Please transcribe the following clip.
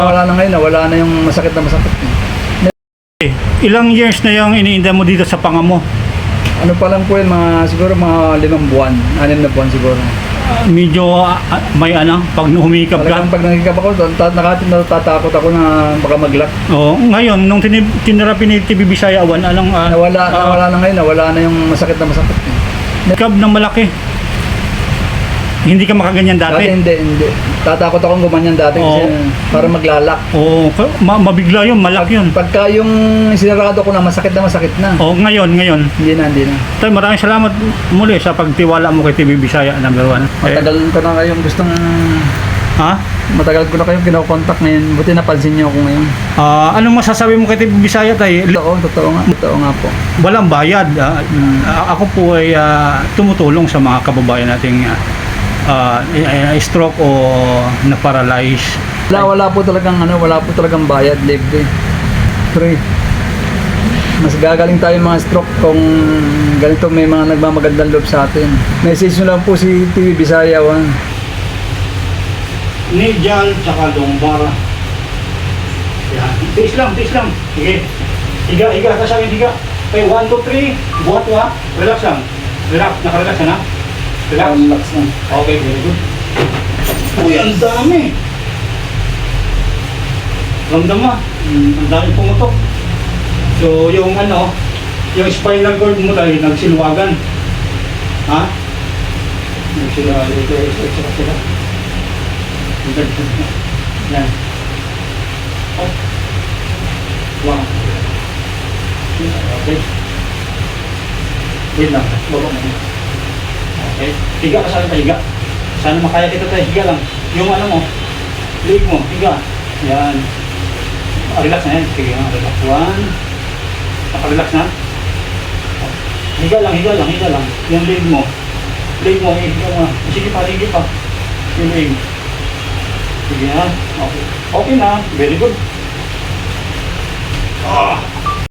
Wala na ngayon, wala na yung masakit na masakit. Ilang years na yung iniinda mo dito sa panga mo? Ano pa lang po yun, siguro mga 5 buwan, 6 na buwan siguro. Medyo may pag humikap ka. Talagang pag nagkikap ako, natatakot ako na baka mag-lock. Oo, ngayon, nung tinerapi ni TV Bisaya Awan, Nawala na ngayon, nawala na yung masakit na masakit. Kab na malaki. Hindi ka makaganyan Dati dati? hindi. Tatakot akong gumanyan dati kasi para maglalak. Oo, mabigla yun, malaki yun. Pagka yung sinarado ko na masakit na. Oo, ngayon. Hindi na. Tay, maraming salamat muli sa pagtiwala mo kay TV Bisaya, number 1. Matagal ko na kayong gustong... Ha? Matagal ko na kayong kinokontak ngayon. Buti napansin niyo ako ngayon. Anong masasabi mo kay TV Bisaya, tay? Totoo nga po. Walang bayad. Ako po ay tumutulong sa mga kababayan nating stroke o na-paralyze. Wala po talagang bayad, libre. Free. Mas gagaling tayo mga stroke kung ganito may mga nagmamagandang loob sa atin. Message nyo lang po si TV Bisaya. Medial tsaka lumbar. Yan. Tiis lang. Sige. Higa ka sa akin, higa. Okay, 1, 2, 3. Buhat mo ha. Relax lang. Nakarelax ka na? Relax lang. Okay, very good. Uy, ang dami. Ramdam mo. Ang dami pumutok. So, yung yung spinal cord mo tayo nagsilwagan. Ha? Nagsilwagan. Isa. Yan. Oh. Wow. Okay. Wait lang. Baba mo. Okay. Higa ka sa higa. Sana makaya kita tayo. Higa lang. Yung mo. Leg mo. Higa. Yan. Relax na yan. Sige nga. Relax. 1. Nakarelax na. Higa lang. Yung leg mo. Higa mo. Sige pa. Yung leg. Sige ha. Okay. Okay na. Very good.